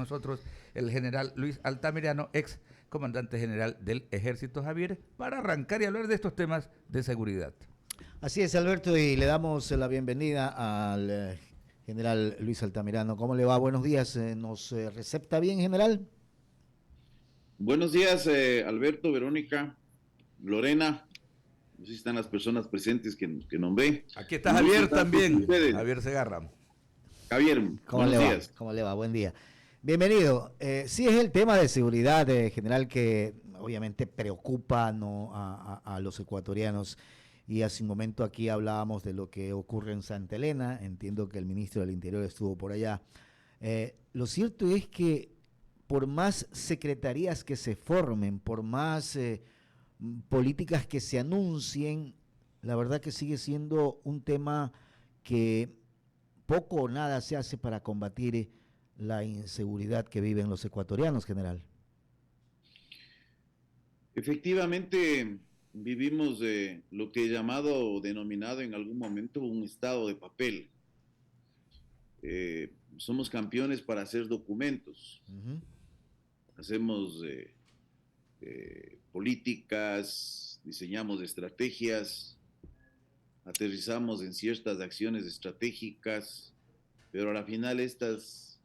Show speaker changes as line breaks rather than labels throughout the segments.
nosotros el general Luis Altamirano, ex comandante general del Ejército, Javier, para arrancar y hablar de estos temas de seguridad.
Así es, Alberto, y le damos la bienvenida al general Luis Altamirano. ¿Cómo le va? Buenos días. ¿Nos recepta bien, general?
Buenos días, Alberto, Verónica, Lorena. No sé si están las personas presentes que nos ven.
Aquí está Javier también, Javier Segarra.
Javier, buenos días.
¿Cómo le va? Buen día. Bienvenido. Sí, es el tema de seguridad, general, que obviamente preocupa, ¿no?, a los ecuatorianos. Y hace un momento aquí hablábamos de lo que ocurre en Santa Elena. Entiendo que el ministro del Interior estuvo por allá. Lo cierto es que por más secretarías que se formen, por más políticas que se anuncien, la verdad que sigue siendo un tema que poco o nada se hace para combatir la inseguridad que viven los ecuatorianos, general.
Efectivamente, vivimos lo que he llamado o denominado en algún momento un estado de papel. Somos campeones para hacer documentos. Hacemos políticas, diseñamos estrategias, aterrizamos en ciertas acciones estratégicas, pero a la final estas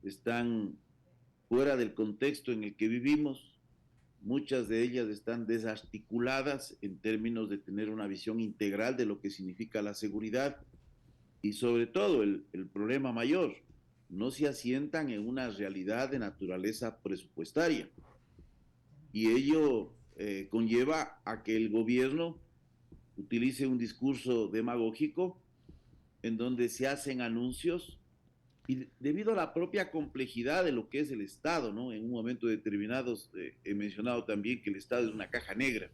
están fuera del contexto en el que vivimos. Muchas de ellas están desarticuladas en términos de tener una visión integral de lo que significa la seguridad y sobre todo el problema mayor, no se asientan en una realidad de naturaleza presupuestaria. Y ello conlleva a que el gobierno utilice un discurso demagógico en donde se hacen anuncios y debido a la propia complejidad de lo que es el Estado, ¿no? En un momento determinado he mencionado también que el Estado es una caja negra.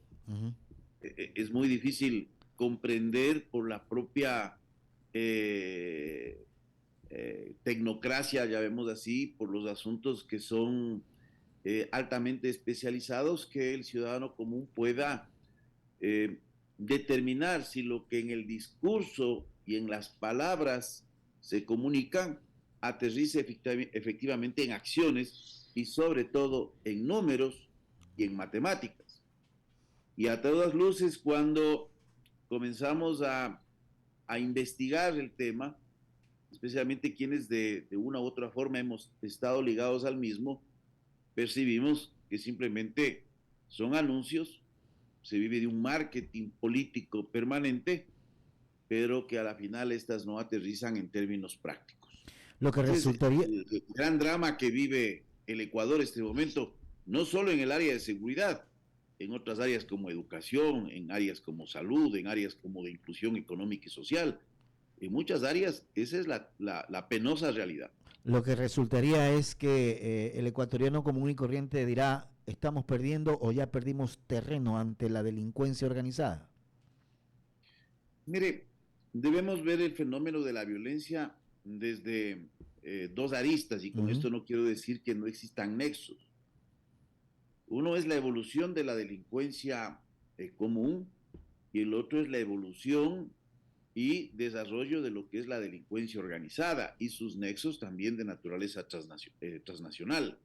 Es muy difícil comprender por la propia tecnocracia, ya vemos así, por los asuntos que son altamente especializados, que el ciudadano común pueda determinar si lo que en el discurso y en las palabras se comunican aterriza efectivamente en acciones y sobre todo en números y en matemáticas. Y a todas luces, cuando comenzamos a investigar el tema, especialmente quienes de una u otra forma hemos estado ligados al mismo, percibimos que simplemente son anuncios, se vive de un marketing político permanente, pero que a la final estas no aterrizan en términos prácticos.
Lo que resultaría...
El gran drama que vive el Ecuador en este momento, no solo en el área de seguridad, en otras áreas como educación, en áreas como salud, en áreas como de inclusión económica y social, en muchas áreas esa es la penosa realidad.
Lo que resultaría es que el ecuatoriano común y corriente dirá, estamos perdiendo o ya perdimos terreno ante la delincuencia organizada.
Mire, debemos ver el fenómeno de la violencia desde dos aristas, y con esto no quiero decir que no existan nexos. Uno es la evolución de la delincuencia común y el otro es la evolución y desarrollo de lo que es la delincuencia organizada y sus nexos también de naturaleza transnacional.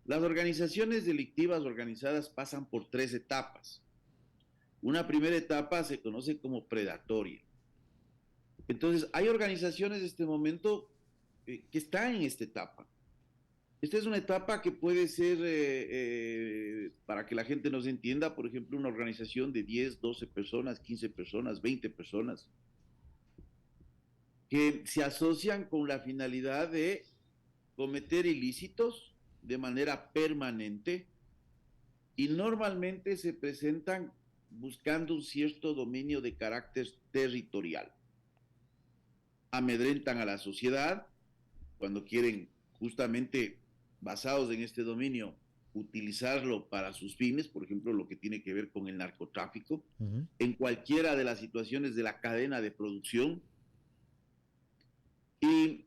Las organizaciones delictivas organizadas pasan por tres etapas. Una primera etapa se conoce como predatoria. Entonces, hay organizaciones en este momento que están en esta etapa. Esta es una etapa que puede ser, para que la gente nos entienda, por ejemplo, una organización de 10, 12 personas, 15 personas, 20 personas, que se asocian con la finalidad de cometer ilícitos de manera permanente y normalmente se presentan buscando un cierto dominio de carácter territorial. Amedrentan a la sociedad cuando quieren, justamente basados en este dominio, utilizarlo para sus fines, por ejemplo, lo que tiene que ver con el narcotráfico, en cualquiera de las situaciones de la cadena de producción, y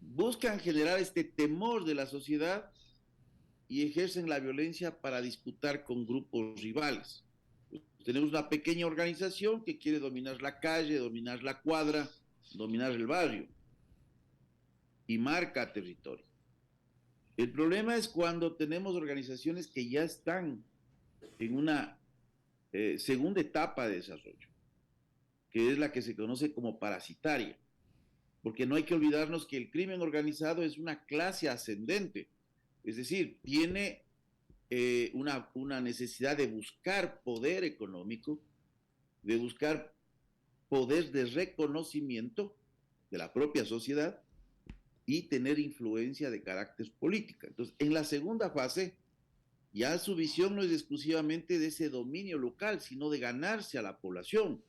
buscan generar este temor de la sociedad y ejercen la violencia para disputar con grupos rivales. Tenemos una pequeña organización que quiere dominar la calle, dominar la cuadra, dominar el barrio. y marca territorio. El problema es cuando tenemos organizaciones que ya están en una segunda etapa de desarrollo, que es la que se conoce como parasitaria, porque no hay que olvidarnos que el crimen organizado es una clase ascendente, es decir, tiene una necesidad de buscar poder económico, de buscar poder de reconocimiento de la propia sociedad y tener influencia de carácter política. Entonces, en la segunda fase, ya su visión no es exclusivamente de ese dominio local, sino de ganarse a la población.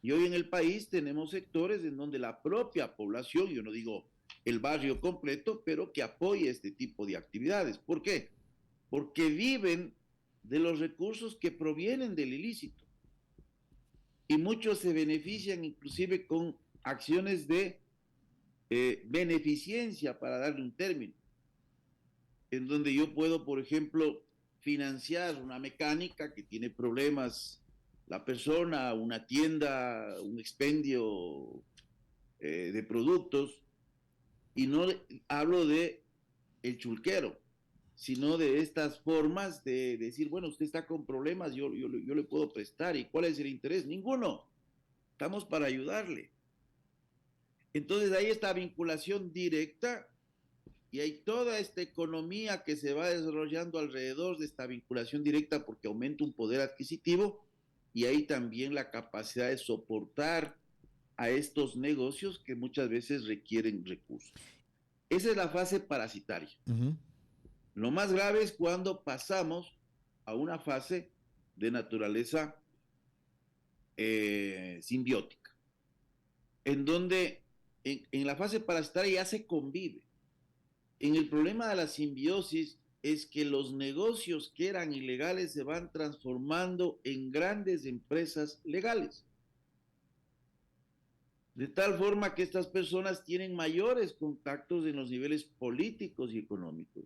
Y hoy en el país tenemos sectores en donde la propia población, yo no digo el barrio completo, pero que apoya este tipo de actividades. ¿Por qué? Porque viven de los recursos que provienen del ilícito. Y muchos se benefician inclusive con acciones de beneficencia, para darle un término, en donde yo puedo, por ejemplo, financiar una mecánica que tiene problemas la persona, una tienda, un expendio de productos, y no hablo de el chulquero, sino de estas formas de decir, bueno, usted está con problemas, yo le puedo prestar. ¿Y cuál es el interés? Ninguno. Estamos para ayudarle. Entonces hay esta vinculación directa y hay toda esta economía que se va desarrollando alrededor de esta vinculación directa, porque aumenta un poder adquisitivo y hay también la capacidad de soportar a estos negocios que muchas veces requieren recursos. Esa es la fase parasitaria. Lo más grave es cuando pasamos a una fase de naturaleza simbiótica, en donde en la fase parasitaria ya se convive. En el problema de la simbiosis es que los negocios que eran ilegales se van transformando en grandes empresas legales. De tal forma que estas personas tienen mayores contactos en los niveles políticos y económicos.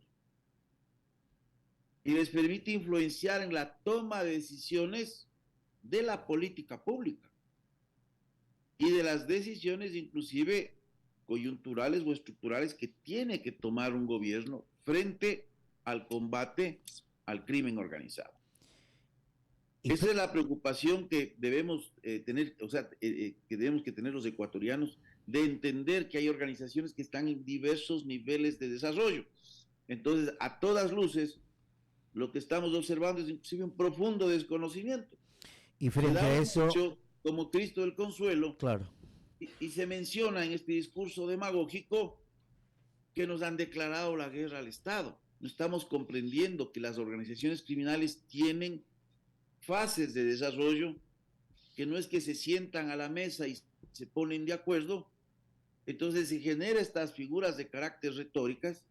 Y les permite influenciar en la toma de decisiones de la política pública y de las decisiones inclusive coyunturales o estructurales que tiene que tomar un gobierno frente al combate al crimen organizado. Esa es la preocupación que debemos tener, o sea, que debemos que tener los ecuatorianos, de entender que hay organizaciones que están en diversos niveles de desarrollo. Entonces, a todas luces, lo que estamos observando es inclusive un profundo desconocimiento.
Y frente a eso,
como Cristo del Consuelo,
claro,
y se menciona en este discurso demagógico que nos han declarado la guerra al Estado. No estamos comprendiendo que las organizaciones criminales tienen fases de desarrollo, que no es que se sientan a la mesa y se ponen de acuerdo. Entonces se genera estas figuras de carácter retóricas,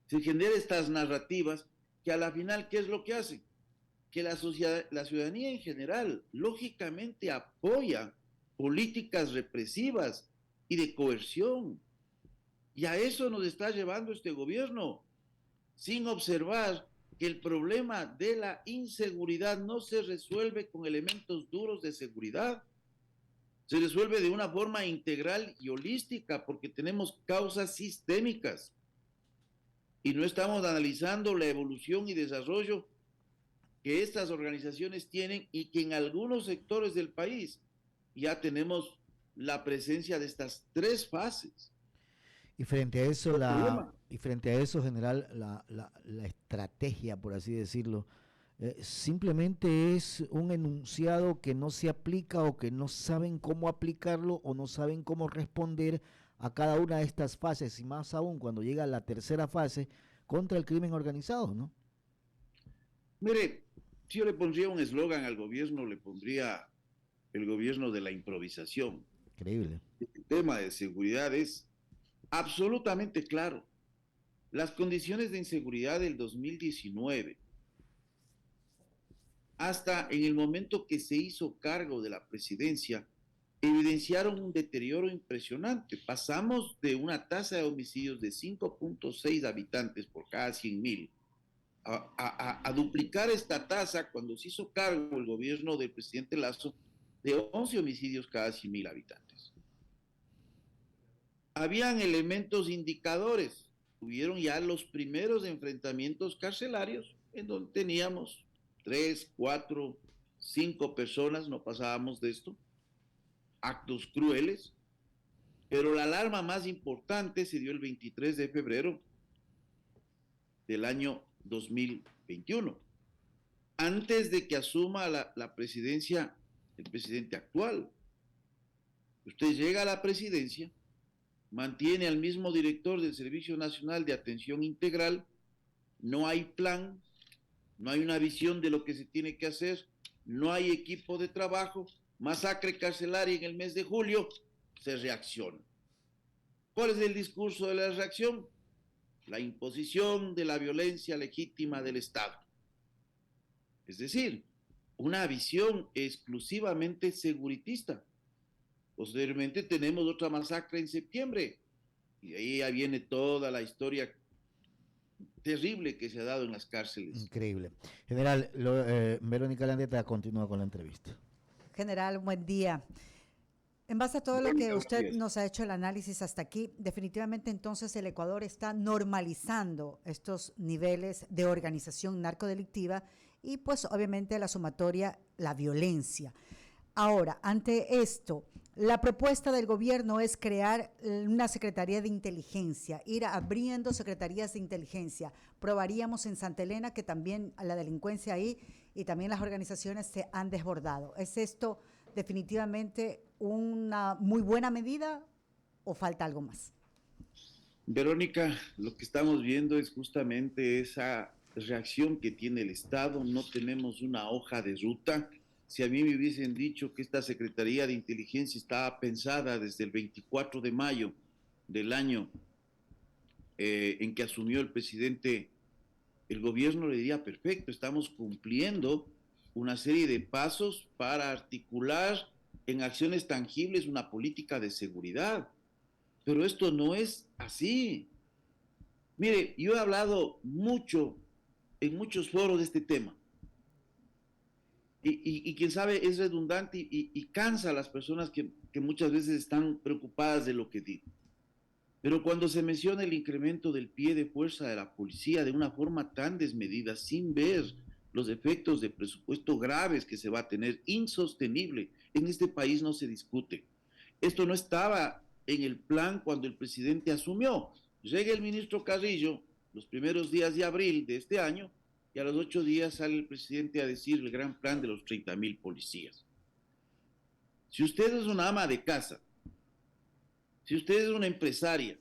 se genera estas narrativas que a la final, ¿qué es lo que hacen? Que la ciudadanía en general, lógicamente, apoya políticas represivas y de coerción. Y a eso nos está llevando este gobierno, sin observar que el problema de la inseguridad no se resuelve con elementos duros de seguridad, se resuelve de una forma integral y holística, porque tenemos causas sistémicas y no estamos analizando la evolución y desarrollo que estas organizaciones tienen y que en algunos sectores del país ya tenemos la presencia de estas tres fases.
Y frente a eso, general, la estrategia, por así decirlo, simplemente es un enunciado que no se aplica o que no saben cómo aplicarlo o no saben cómo responder a cada una de estas fases, y más aún cuando llega la tercera fase contra el crimen organizado, ¿no?
Mire, si yo le pondría un eslogan al gobierno, le pondría el gobierno de la improvisación.
Increíble.
El tema de seguridad es absolutamente claro. Las condiciones de inseguridad del 2019, hasta en el momento que se hizo cargo de la presidencia, evidenciaron un deterioro impresionante. Pasamos de una tasa de homicidios de 5.6 habitantes por cada 100.000 a duplicar esta tasa cuando se hizo cargo el gobierno del presidente Lasso de 11 homicidios cada 100.000 habitantes. Habían elementos indicadores. Hubieron ya los primeros enfrentamientos carcelarios en donde teníamos 3, 4, 5 personas, no pasábamos de esto, actos crueles, pero la alarma más importante se dio el 23 de febrero del año 2021, antes de que asuma la presidencia el presidente actual. Usted llega a la presidencia, mantiene al mismo director del Servicio Nacional de Atención Integral, no hay plan, no hay una visión de lo que se tiene que hacer, no hay equipo de trabajo, masacre carcelaria en el mes de julio, se reacciona. ¿Cuál es el discurso de la reacción? La imposición de la violencia legítima del Estado. Es decir, una visión exclusivamente seguritista. Posteriormente tenemos otra masacre en septiembre, y ahí ya viene toda la historia terrible que se ha dado en las cárceles.
Increíble. General, Verónica Landeta continúa con la entrevista.
General, buen día. En base a todo lo que usted nos ha hecho el análisis hasta aquí, definitivamente entonces el Ecuador está normalizando estos niveles de organización narcodelictiva y pues obviamente la sumatoria, la violencia. Ahora, ante esto, la propuesta del gobierno es crear una Secretaría de Inteligencia, ir abriendo secretarías de inteligencia. Probaríamos en Santa Elena que también la delincuencia ahí y también las organizaciones se han desbordado. ¿Es esto definitivamente una muy buena medida o falta algo más?
Verónica, lo que estamos viendo es justamente esa reacción que tiene el Estado. No tenemos una hoja de ruta. Si a mí me hubiesen dicho que esta Secretaría de Inteligencia estaba pensada desde el 24 de mayo del año en que asumió el presidente el gobierno, le diría perfecto, estamos cumpliendo una serie de pasos para articular en acciones tangibles una política de seguridad. Pero esto no es así. Mire, yo he hablado mucho en muchos foros de este tema. Y quién sabe, es redundante y cansa a las personas que muchas veces están preocupadas de lo que digo. Pero cuando se menciona el incremento del pie de fuerza de la policía de una forma tan desmedida, sin ver los efectos de presupuesto graves que se va a tener, insostenible, en este país no se discute. Esto no estaba en el plan cuando el presidente asumió. Llega el ministro Carrillo los primeros días de abril de este año y a los 8 días sale el presidente a decir el gran plan de los 30,000 policías. Si usted es una ama de casa, si usted es una empresaria,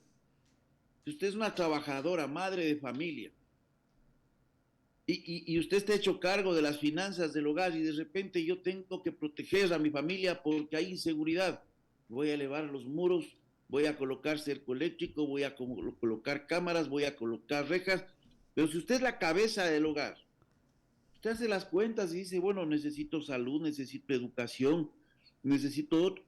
si usted es una trabajadora, madre de familia, y usted está hecho cargo de las finanzas del hogar y de repente yo tengo que proteger a mi familia porque hay inseguridad, voy a elevar los muros, voy a colocar cerco eléctrico, voy a colocar cámaras, voy a colocar rejas, pero si usted es la cabeza del hogar, usted hace las cuentas y dice, bueno, necesito salud, necesito educación,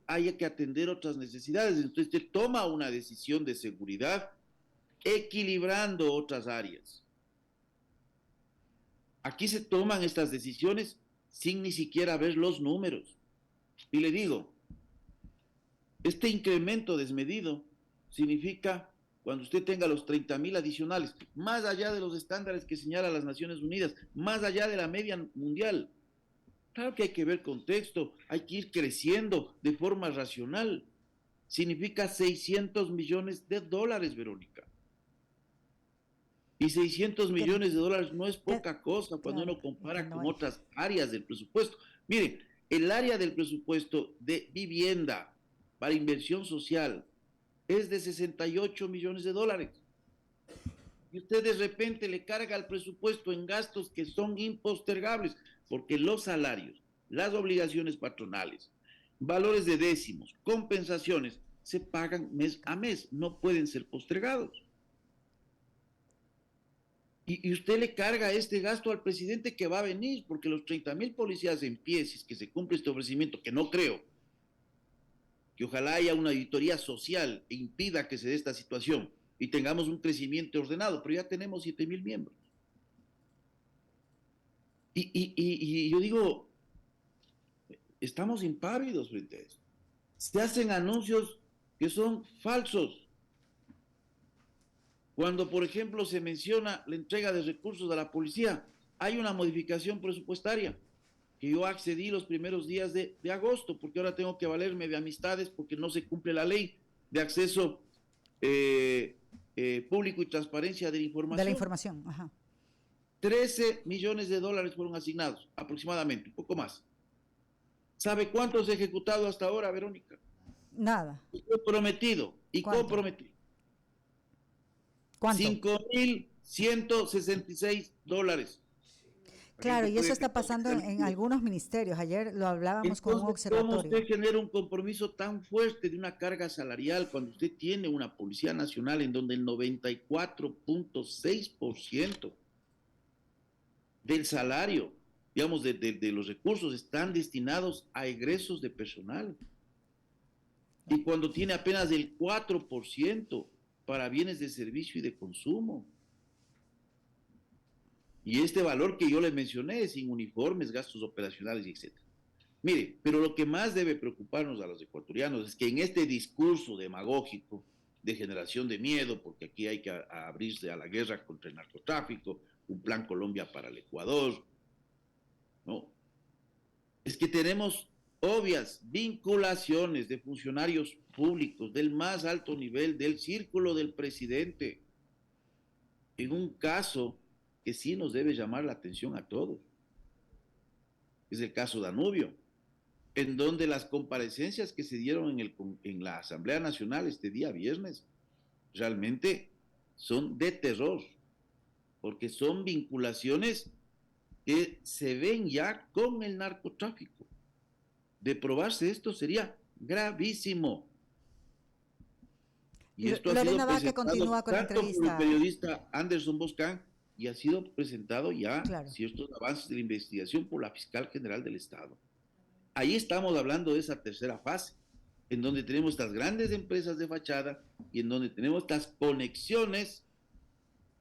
hay que atender otras necesidades, entonces usted toma una decisión de seguridad equilibrando otras áreas. Aquí se toman estas decisiones sin ni siquiera ver los números. Y le digo, este incremento desmedido significa cuando usted tenga los 30,000 adicionales, más allá de los estándares que señalan las Naciones Unidas, más allá de la media mundial. Claro que hay que ver contexto, hay que ir creciendo de forma racional. Significa 600 millones de dólares, Verónica. Y 600 millones de dólares no es poca cosa cuando uno compara con otras áreas del presupuesto. Miren, el área del presupuesto de vivienda para inversión social es de 68 millones de dólares. Y usted de repente le carga al presupuesto en gastos que son impostergables, porque los salarios, las obligaciones patronales, valores de décimos, compensaciones, se pagan mes a mes, no pueden ser postergados. Y usted le carga este gasto al presidente que va a venir, porque los 30,000 policías en pie, si es que se cumple este ofrecimiento, que no creo, que ojalá haya una auditoría social e impida que se dé esta situación y tengamos un crecimiento ordenado, pero ya tenemos 7,000 miembros. Y yo digo, estamos impávidos frente a esto. Se hacen anuncios que son falsos. Cuando, por ejemplo, se menciona la entrega de recursos a la policía, hay una modificación presupuestaria que yo accedí los primeros días de agosto, porque ahora tengo que valerme de amistades porque no se cumple la ley de acceso público y transparencia de la información.
De la información, ajá.
13 millones de dólares fueron asignados, aproximadamente, un poco más. ¿Sabe cuánto se ha ejecutado hasta ahora, Verónica?
Nada.
Comprometido y
¿Cuánto?
comprometido.
¿Cuánto?
$5,166.
Claro, y eso está pasando en algunos ministerios. Ayer lo hablábamos con un
Entonces, ¿cómo
observatorio.
usted genera un compromiso tan fuerte de una carga salarial cuando usted tiene una Policía Nacional en donde el 94.6% del salario, digamos, de los recursos están destinados a egresos de personal? Y cuando tiene apenas el 4% para bienes de servicio y de consumo. Y este valor que yo le mencioné, sin uniformes, gastos operacionales, etc. Mire, pero lo que más debe preocuparnos a los ecuatorianos es que en este discurso demagógico de generación de miedo, porque aquí hay que abrirse a la guerra contra el narcotráfico, un plan Colombia para el Ecuador, ¿no? Es que tenemos obvias vinculaciones de funcionarios públicos del más alto nivel, del círculo del presidente, en un caso que sí nos debe llamar la atención a todos. Es el caso Danubio, en donde las comparecencias que se dieron en la Asamblea Nacional este día viernes realmente son de terror, porque son vinculaciones que se ven ya con el narcotráfico. De probarse esto sería gravísimo. Y esto
Lorena
ha sido
Vázquez continúa con la
tanto por
entrevista.
el periodista Anderson Boscan, y ha sido presentado ya
Claro.
ciertos avances de la investigación por la Fiscal General del Estado. Ahí estamos hablando de esa tercera fase, en donde tenemos estas grandes empresas de fachada y en donde tenemos estas conexiones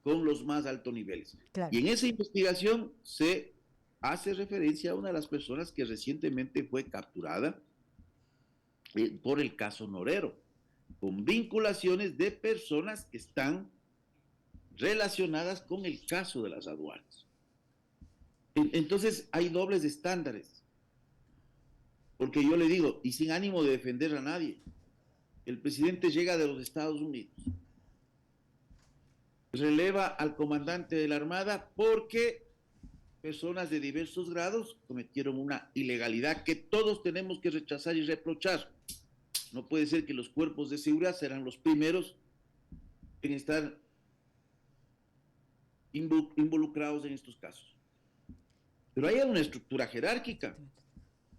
con los más altos niveles.
Claro.
Y en esa investigación se hace referencia a una de las personas que recientemente fue capturada por el caso Norero, con vinculaciones de personas que están relacionadas con el caso de las aduanas. Entonces hay dobles estándares, porque yo le digo, y sin ánimo de defender a nadie, el presidente llega de los Estados Unidos, releva al comandante de la Armada porque personas de diversos grados cometieron una ilegalidad que todos tenemos que rechazar y reprochar. No puede ser que los cuerpos de seguridad serán los primeros en estar involucrados en estos casos. Pero hay una estructura jerárquica.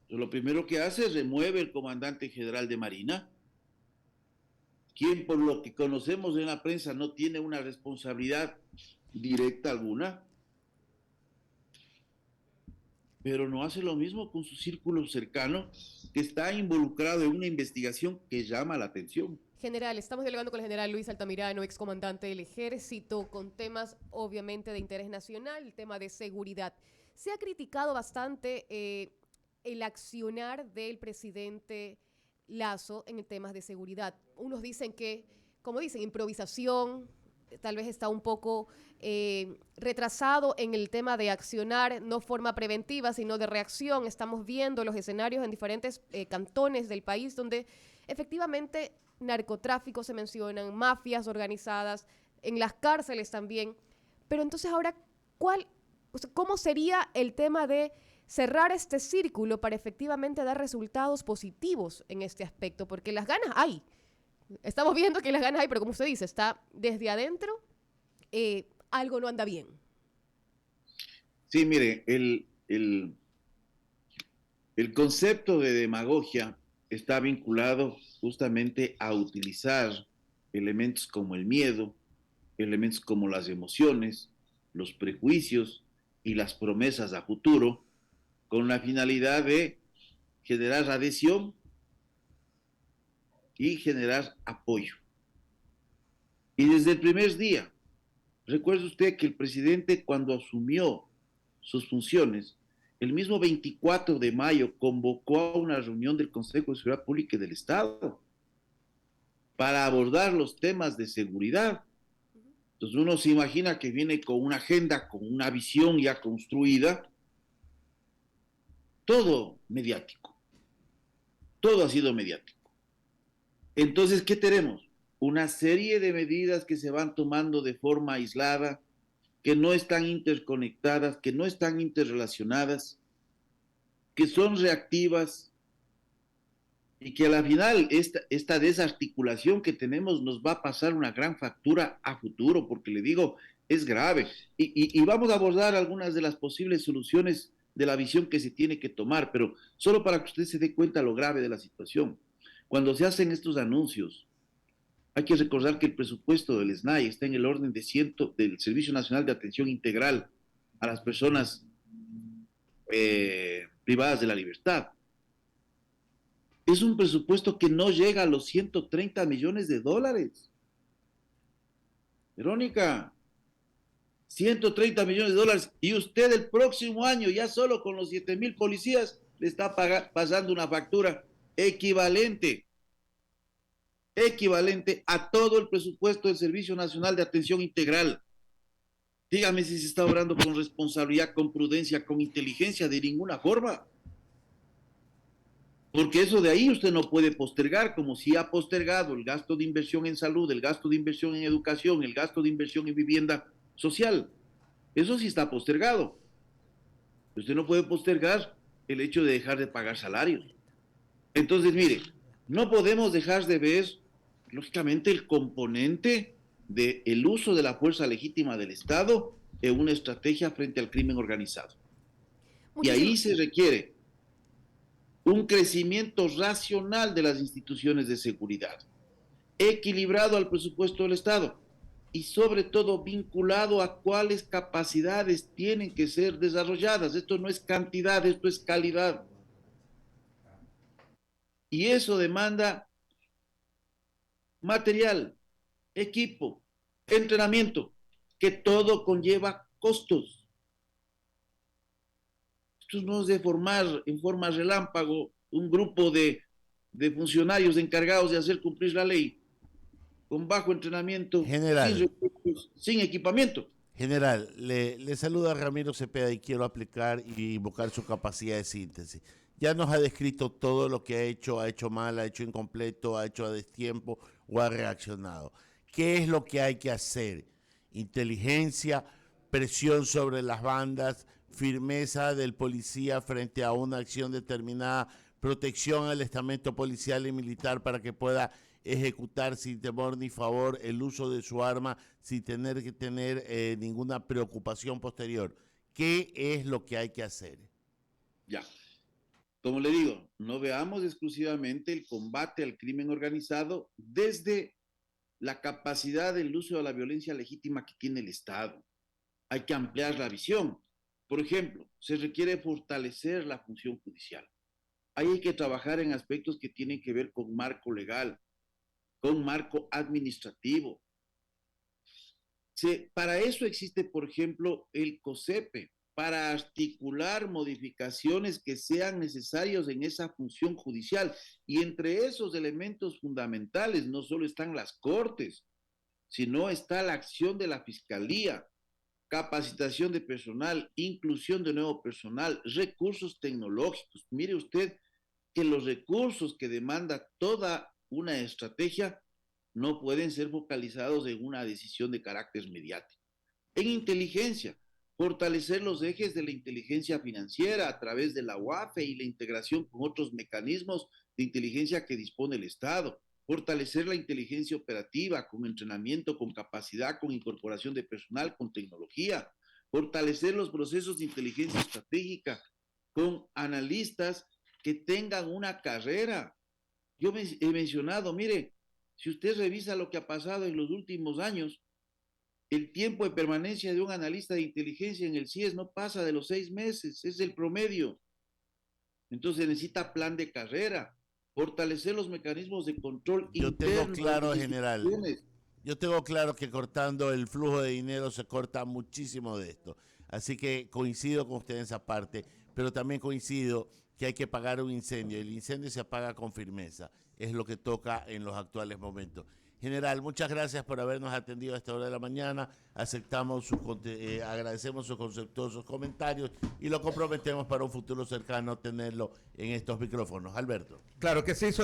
Lo primero que hace es remueve el comandante general de Marina, quien por lo que conocemos en la prensa no tiene una responsabilidad directa alguna, pero no hace lo mismo con su círculo cercano que está involucrado en una investigación que llama la atención.
General, estamos dialogando con el general Luis Altamirano, excomandante del Ejército, con temas obviamente de interés nacional, el tema de seguridad. Se ha criticado bastante el accionar del presidente Lasso en temas de seguridad. Unos dicen que, como dicen, improvisación, tal vez está un poco retrasado en el tema de accionar, no forma preventiva, sino de reacción. Estamos viendo los escenarios en diferentes cantones del país donde efectivamente narcotráfico se mencionan, mafias organizadas, en las cárceles también. Pero entonces ahora, ¿cómo sería el tema de cerrar este círculo para efectivamente dar resultados positivos en este aspecto? Porque las ganas hay. Estamos viendo que las ganas hay, pero como usted dice, está desde adentro, algo no anda bien.
Sí, mire, el concepto de demagogia está vinculado justamente a utilizar elementos como el miedo, elementos como las emociones, los prejuicios y las promesas a futuro, con la finalidad de generar adhesión y generar apoyo. Y desde el primer día, recuerde usted que el presidente, cuando asumió sus funciones, el mismo 24 de mayo convocó a una reunión del Consejo de Seguridad Pública y del Estado para abordar los temas de seguridad. Entonces uno se imagina que viene con una agenda, con una visión ya construida, todo mediático, todo ha sido mediático. Entonces, ¿qué tenemos? Una serie de medidas que se van tomando de forma aislada, que no están interconectadas, que no están interrelacionadas, que son reactivas y que a la final esta desarticulación que tenemos nos va a pasar una gran factura a futuro, porque le digo, es grave. Y vamos a abordar algunas de las posibles soluciones de la visión que se tiene que tomar, pero solo para que usted se dé cuenta lo grave de la situación. Cuando se hacen estos anuncios, hay que recordar que el presupuesto del SNAI está en el orden de del Servicio Nacional de Atención Integral a las personas privadas de la libertad. Es un presupuesto que no llega a los 130 millones de dólares. Verónica, 130 millones de dólares, y usted el próximo año, ya solo con los 7,000 policías, le está pasando una factura equivalente a todo el presupuesto del Servicio Nacional de Atención Integral. Dígame si se está obrando con responsabilidad, con prudencia, con inteligencia, de ninguna forma. Porque eso de ahí usted no puede postergar, como si ha postergado el gasto de inversión en salud, el gasto de inversión en educación, el gasto de inversión en vivienda social. Eso sí está postergado. Usted no puede postergar el hecho de dejar de pagar salarios. Entonces, mire, no podemos dejar de ver, lógicamente, el componente del uso de la fuerza legítima del Estado en una estrategia frente al crimen organizado. Y ahí se requiere un crecimiento racional de las instituciones de seguridad, equilibrado al presupuesto del Estado y sobre todo vinculado a cuáles capacidades tienen que ser desarrolladas. Esto no es cantidad, esto es calidad. Y eso demanda material, equipo, entrenamiento, que todo conlleva costos. Esto no es de formar en forma relámpago un grupo de funcionarios encargados de hacer cumplir la ley con bajo entrenamiento,
General,
sin recursos, sin equipamiento.
General, le saluda Ramiro Cepeda y quiero aplicar y invocar su capacidad de síntesis. Ya nos ha descrito todo lo que ha hecho mal, ha hecho incompleto, ha hecho a destiempo o ha reaccionado. ¿Qué es lo que hay que hacer? Inteligencia, presión sobre las bandas, firmeza del policía frente a una acción determinada, protección al estamento policial y militar para que pueda ejecutar sin temor ni favor el uso de su arma sin tener que tener ninguna preocupación posterior. ¿Qué es lo que hay que hacer?
Ya. Como le digo, no veamos exclusivamente el combate al crimen organizado desde la capacidad del uso de la violencia legítima que tiene el Estado. Hay que ampliar la visión. Por ejemplo, se requiere fortalecer la función judicial. Ahí hay que trabajar en aspectos que tienen que ver con marco legal, con marco administrativo. Para eso existe, por ejemplo, el COSEPE, para articular modificaciones que sean necesarias en esa función judicial. Y entre esos elementos fundamentales no solo están las cortes, sino está la acción de la fiscalía, capacitación de personal, inclusión de nuevo personal, recursos tecnológicos. Mire usted que los recursos que demanda toda una estrategia no pueden ser focalizados en una decisión de carácter mediático. En inteligencia, fortalecer los ejes de la inteligencia financiera a través de la UAFE y la integración con otros mecanismos de inteligencia que dispone el Estado. Fortalecer la inteligencia operativa con entrenamiento, con capacidad, con incorporación de personal, con tecnología. Fortalecer los procesos de inteligencia estratégica con analistas que tengan una carrera. Yo he mencionado, mire, si usted revisa lo que ha pasado en los últimos años, el tiempo de permanencia de un analista de inteligencia en el CIES no pasa de los 6 meses, es el promedio. Entonces necesita plan de carrera, fortalecer los mecanismos de control interno.
Yo tengo claro, general, yo tengo claro que cortando el flujo de dinero se corta muchísimo de esto. Así que coincido con usted en esa parte, pero también coincido que hay que apagar un incendio. El incendio se apaga con firmeza, es lo que toca en los actuales momentos. General, muchas gracias por habernos atendido a esta hora de la mañana. Agradecemos sus conceptuosos comentarios y lo comprometemos para un futuro cercano tenerlo en estos micrófonos. Alberto.
Claro que sí, son